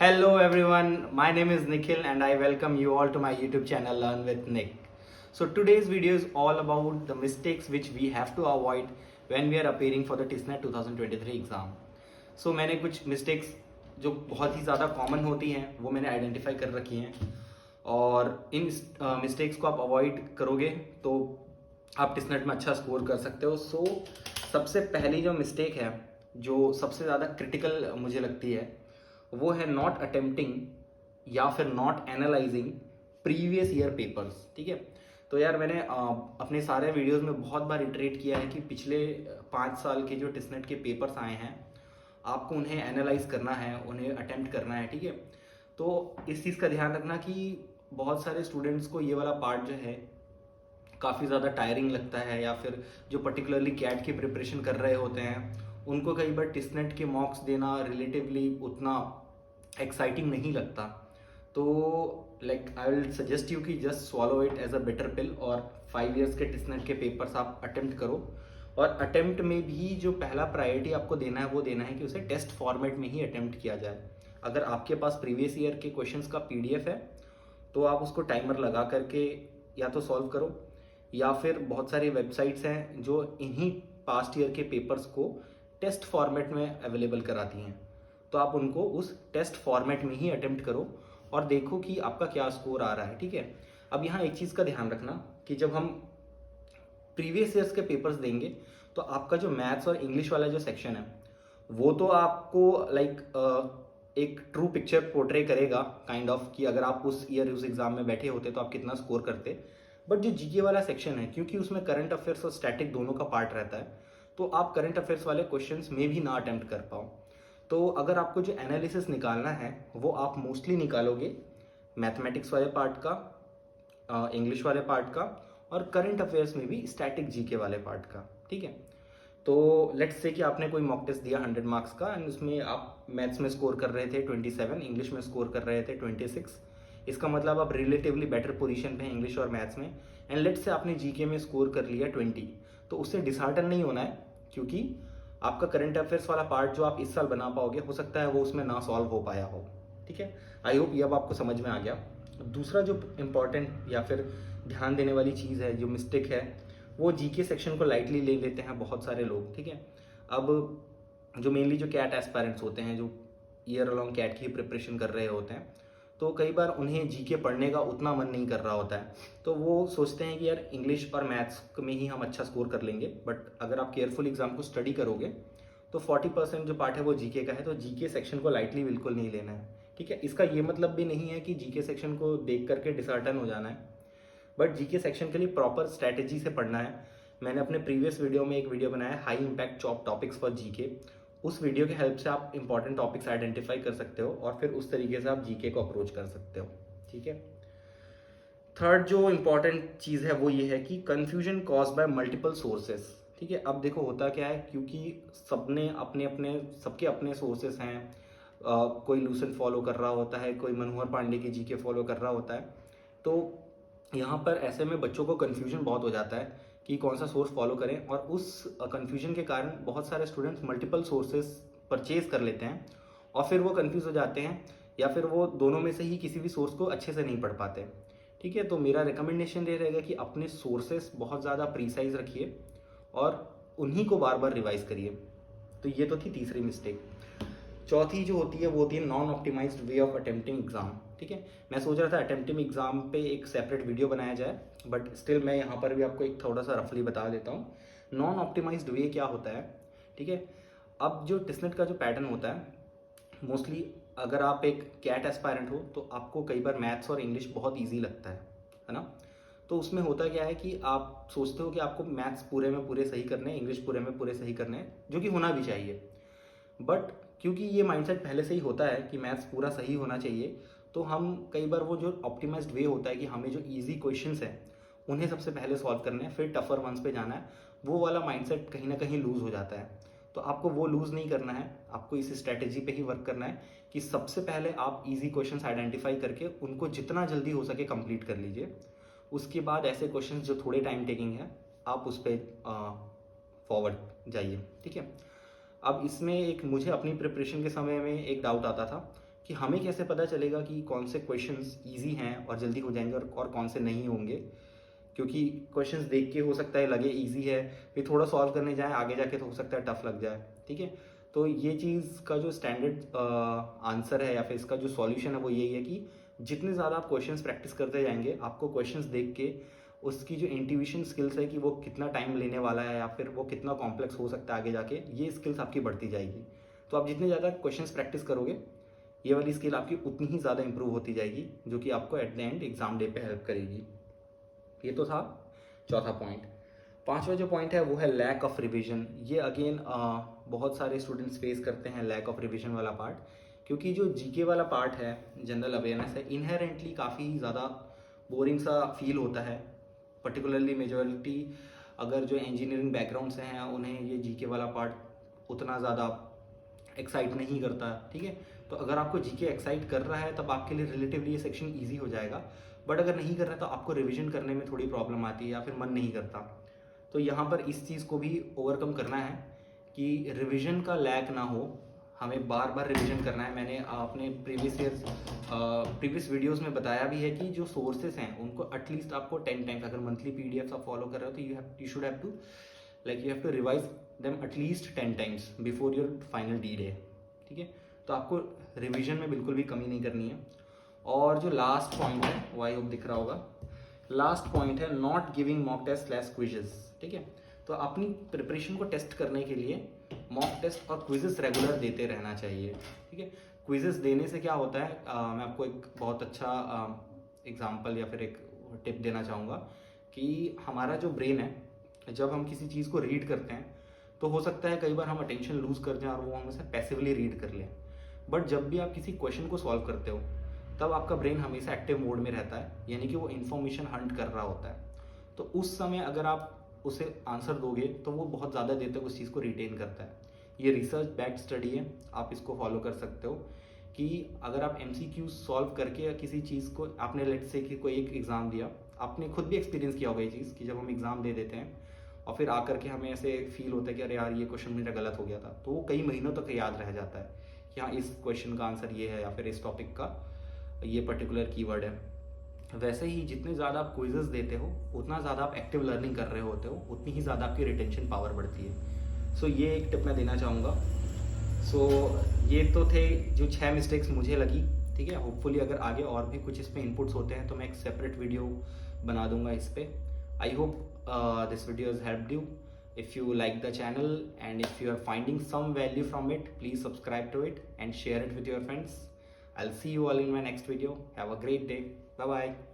Hello everyone, my name is Nikhil and I welcome you all to my YouTube channel Learn with Nick. So today's video is all about the mistakes which we have to avoid when we are appearing for the TISNET 2023 exam. So मैंने कुछ mistakes जो बहुत ही ज़्यादा common होती हैं वो मैंने identify कर रखी हैं और इन mistakes को आप avoid करोगे तो आप TISNET में अच्छा स्कोर कर सकते हो. सो सबसे पहली जो मिस्टेक है जो सबसे ज़्यादा क्रिटिकल मुझे लगती है वो है नॉट अटेम्प्टिंग या फिर not analysing previous year papers. ठीक है, तो यार मैंने अपने सारे वीडियोस में बहुत बार इटरेट किया है कि पिछले 5 साल के जो टिस्नेट के पेपर्स आए हैं आपको उन्हें एनालाइज करना है, उन्हें अटेम्प्ट करना है. ठीक है, तो इस चीज़ का ध्यान रखना कि बहुत सारे स्टूडेंट्स को ये वाला पार्ट जो है काफ़ी ज़्यादा टायरिंग लगता है या फिर जो पर्टिकुलरली कैट की प्रिपरेशन कर रहे होते हैं उनको कई बार टिस्नेट के मॉक्स देना रिलेटिवली उतना एक्साइटिंग नहीं लगता. तो like I will suggest you कि just swallow it as a bitter pill और 5 इयर्स के टिस्नेट के पेपर्स आप अटेम्प्ट करो. और अटेम्प्ट में भी जो पहला प्रायोरिटी आपको देना है वो देना है कि उसे टेस्ट फॉर्मेट में ही अटेम्प्ट किया जाए. अगर आपके पास प्रीवियस ईयर के क्वेश्चंस का PDF है तो आप उसको टाइमर लगा करके या तो सॉल्व करो या फिर बहुत सारी वेबसाइट्स हैं जो इन्हीं पास्ट ईयर के पेपर्स को टेस्ट फॉर्मेट में अवेलेबल कराती हैं. तो आप उनको उस टेस्ट फॉर्मेट में ही अटेम्प्ट करो और देखो कि आपका क्या स्कोर आ रहा है. ठीक है, अब यहाँ एक चीज़ का ध्यान रखना कि जब हम प्रीवियस ईयर्स के पेपर्स देंगे तो आपका जो मैथ्स और इंग्लिश वाला जो सेक्शन है वो तो आपको एक ट्रू पिक्चर पोर्ट्रे करेगा काइंड ऑफ कि अगर आप उस ईयर उस एग्जाम में बैठे होते तो आप कितना स्कोर करते. बट जो जीके वाला सेक्शन है क्योंकि उसमें करंट अफेयर्स और स्टैटिक दोनों का पार्ट रहता है तो आप करंट अफेयर्स वाले क्वेश्चंस में भी ना अटेम्प्ट कर पाओ. तो अगर आपको जो एनालिसिस निकालना है वो आप मोस्टली निकालोगे मैथमेटिक्स वाले पार्ट का, इंग्लिश वाले पार्ट का और करंट अफेयर्स में भी स्टैटिक जीके वाले पार्ट का. ठीक है, तो लेट्स से कि आपने कोई मॉक टेस्ट दिया 100 मार्क्स का एंड उसमें आप मैथ्स में स्कोर कर रहे थे 27, इंग्लिश में स्कोर कर रहे थे 26. इसका मतलब आप रिलेटिवली बेटर पोजीशन पे हैं इंग्लिश और मैथ्स में. एंड लेट्स से आपने जीके में स्कोर कर लिया 20, तो उससे डिसहार्टन नहीं होना है क्योंकि आपका करंट अफेयर्स वाला पार्ट जो आप इस साल बना पाओगे हो सकता है वो उसमें ना सॉल्व हो पाया हो. ठीक है, आई होप ये अब आपको समझ में आ गया. दूसरा जो इम्पॉर्टेंट या फिर ध्यान देने वाली चीज़ है, जो मिस्टेक है, वो जीके सेक्शन को लाइटली ले लेते हैं बहुत सारे लोग. ठीक है, अब जो मेनली जो कैट एस्पायरेंट्स होते हैं जो ईयर अलॉन्ग कैट की प्रिपरेशन कर रहे होते हैं तो कई बार उन्हें जीके पढ़ने का उतना मन नहीं कर रहा होता है. तो वो सोचते हैं कि यार इंग्लिश और मैथ्स में ही हम अच्छा स्कोर कर लेंगे. बट अगर आप केयरफुल एग्जाम को स्टडी करोगे तो 40% जो पार्ट है वो जीके का है. तो जीके सेक्शन को लाइटली बिल्कुल नहीं लेना है. ठीक है, इसका ये मतलब भी नहीं है कि जीके सेक्शन को देख करके डिसहार्टन हो जाना है. बट जीके सेक्शन के लिए प्रॉपर स्ट्रैटेजी से पढ़ना है. मैंने अपने प्रीवियस वीडियो में एक वीडियो बनाया high impact chop topics for GK. उस वीडियो की हेल्प से आप इंपॉर्टेंट टॉपिक्स आइडेंटिफाई कर सकते हो और फिर उस तरीके से आप जीके को अप्रोच कर सकते हो. ठीक है, थर्ड जो इंपॉर्टेंट चीज़ है वो ये है कि confusion cause by multiple sources. ठीक है, अब देखो होता क्या है क्योंकि सबके अपने सोर्सेस हैं. कोई लूसेंट फॉलो कर रहा होता है, कोई मनोहर पांडे की जीके फॉलो कर रहा होता है. तो यहाँ पर ऐसे में बच्चों को कन्फ्यूजन बहुत हो जाता है कि कौन सा सोर्स फॉलो करें और उस कन्फ्यूजन के कारण बहुत सारे स्टूडेंट्स मल्टीपल सोर्सेस परचेज कर लेते हैं और फिर वो कन्फ्यूज हो जाते हैं या फिर वो दोनों में से ही किसी भी सोर्स को अच्छे से नहीं पढ़ पाते. ठीक है, तो मेरा रिकमेंडेशन ये रहेगा कि अपने सोर्सेस बहुत ज़्यादा प्रीसाइज रखिए और उन्हीं को बार बार रिवाइज करिए. तो ये तो थी तीसरी मिस्टेक. चौथी जो होती है वो होती है non optimized way of attempting exam. ठीक है, मैं सोच रहा था अटेम्प्टिंग एग्जाम पे एक सेपरेट वीडियो बनाया जाए बट स्टिल मैं यहाँ पर भी आपको एक थोड़ा सा रफली बता देता हूँ. नॉन ऑप्टिमाइज्ड वे क्या होता है. ठीक है, अब जो टिस्नेट का जो पैटर्न होता है मोस्टली अगर आप एक कैट एस्पायरेंट हो तो आपको कई बार मैथ्स और इंग्लिश बहुत ईजी लगता है ना. तो उसमें होता क्या है कि आप सोचते हो कि आपको मैथ्स पूरे में पूरे सही करने हैं, इंग्लिश पूरे में पूरे सही करने हैं, जो कि होना भी चाहिए. बट क्योंकि ये माइंडसेट पहले से ही होता है कि मैथ्स पूरा सही होना चाहिए तो हम कई बार वो जो ऑप्टिमाइज्ड वे होता है कि हमें जो इजी क्वेश्चंस हैं उन्हें सबसे पहले सॉल्व करने हैं फिर टफर वंस पे जाना है, वो वाला माइंडसेट कहीं ना कहीं लूज हो जाता है. तो आपको वो लूज नहीं करना है, आपको इस स्ट्रैटेजी पे ही वर्क करना है कि सबसे पहले आप इजी क्वेश्चंस आइडेंटिफाई करके उनको जितना जल्दी हो सके कंप्लीट कर लीजिए. उसके बाद ऐसे क्वेश्चंस जो थोड़े टाइम टेकिंग है आप उस पर फॉरवर्ड जाइए. ठीक है, अब इसमें एक मुझे अपनी प्रिपरेशन के समय में एक डाउट आता था कि हमें कैसे पता चलेगा कि कौन से क्वेश्चंस इजी हैं और जल्दी हो जाएंगे और कौन से नहीं होंगे, क्योंकि क्वेश्चंस देख के हो सकता है लगे इजी है, फिर थोड़ा सॉल्व करने जाए आगे जाके तो हो सकता है टफ लग जाए, ठीक है। तो ये चीज़ का जो स्टैंडर्ड आंसर है या फिर इसका जो सॉल्यूशन है वो यही है कि जितने ज़्यादा आप क्वेश्चंस प्रैक्टिस करते जाएंगे, आपको क्वेश्चंस देख के उसकी जो इंट्यूशन स्किल्स है कि वो कितना टाइम लेने वाला है या फिर वो कितना कॉम्प्लेक्स हो सकता है आगे जाके, ये स्किल्स आपकी बढ़ती जाएगी। तो आप जितने ज़्यादा क्वेश्चंस प्रैक्टिस करोगे, ये वाली स्किल आपकी उतनी ही ज़्यादा इंप्रूव होती जाएगी, जो कि आपको at the end exam day पे हेल्प करेगी। ये तो था चौथा पॉइंट। पांचवा जो पॉइंट है वो है लैक ऑफ रिवीजन। ये अगेन बहुत सारे स्टूडेंट्स फेस करते हैं लैक ऑफ रिवीजन वाला पार्ट, क्योंकि जो जीके वाला पार्ट है, जनरल अवेयरनेस है, इनहेरेंटली काफ़ी ज़्यादा बोरिंग सा फील होता है। पर्टिकुलरली मेजॉरिटी अगर जो इंजीनियरिंग बैकग्राउंड से हैं उन्हें ये जीके वाला पार्ट उतना ज़्यादा एक्साइट नहीं करता, ठीक है। तो अगर आपको जीके एक्साइट कर रहा है तब आपके लिए रिलेटिवली ये सेक्शन ईजी हो जाएगा, बट अगर नहीं कर रहा है तो आपको रिविजन करने में थोड़ी प्रॉब्लम आती है या फिर मन नहीं करता। तो यहाँ पर इस चीज़ को भी ओवरकम करना है कि रिविजन का लैक ना हो, हमें बार बार रिविजन करना है। मैंने अपने प्रीवियस वीडियोस में बताया भी है कि जो सोर्सेस हैं उनको एटलीस्ट आपको 10 टाइम्स, अगर मंथली पीडीएफ्स आप फॉलो कर रहे हो तो you should have to revise them at least 10 times before your final D day, ठीक है। तो आपको रिविजन में बिल्कुल भी कमी नहीं करनी है। और जो लास्ट पॉइंट है वो आई होप दिख रहा होगा, लास्ट पॉइंट है not giving mock test slash quizzes, ठीक है। तो अपनी प्रिपरेशन को टेस्ट करने के लिए मॉक टेस्ट और क्विजेस रेगुलर देते रहना चाहिए, ठीक है। क्विजेस देने से क्या होता है, मैं आपको एक बहुत अच्छा एग्जांपल या फिर एक टिप देना चाहूँगा कि हमारा जो ब्रेन है, जब हम किसी चीज़ को रीड करते हैं तो हो सकता है कई बार हम अटेंशन लूज कर जाएं और वो हम उसे पैसिवली रीड कर लें, बट जब भी आप किसी क्वेश्चन को सॉल्व करते हो तब आपका ब्रेन हमेशा एक्टिव मोड में रहता है, यानी कि वो इन्फॉर्मेशन हंट कर रहा होता है। तो उस समय अगर आप उसे आंसर दोगे तो वो बहुत ज़्यादा देर तक उस चीज़ को रिटेन करता है। ये रिसर्च बैक्ड स्टडी है, आप इसको फॉलो कर सकते हो कि अगर आप MCQ सॉल्व करके किसी चीज़ को, आपने लेट्स से कि कोई एक एग्ज़ाम दिया, आपने खुद भी एक्सपीरियंस किया होगा ये चीज़ कि जब हम एग्ज़ाम दे देते हैं और फिर आकर के हमें ऐसे फील होता है कि अरे यार ये क्वेश्चन मेरा गलत हो गया था, तो वो कई महीनों तक याद रह जाता है कि हाँ इस क्वेश्चन का आंसर ये है या फिर इस टॉपिक का ये पर्टिकुलर कीवर्ड है। वैसे ही जितने ज़्यादा आप क्विजेस देते हो उतना ज़्यादा आप एक्टिव लर्निंग कर रहे होते हो, उतनी ही ज़्यादा आपकी रिटेंशन पावर बढ़ती है। सो ये एक टिप मैं देना चाहूँगा। सो ये तो थे जो 6 मिस्टेक्स मुझे लगी, ठीक है। होपफुली अगर आगे और भी कुछ इसमें इनपुट्स होते हैं तो मैं एक सेपरेट वीडियो बना दूंगा इस पर। I hope this video has helped you. If you like the channel and if you are finding some value from it, please subscribe to it and share it with your friends. I'll see you all in my next video. Have a great day. Bye bye.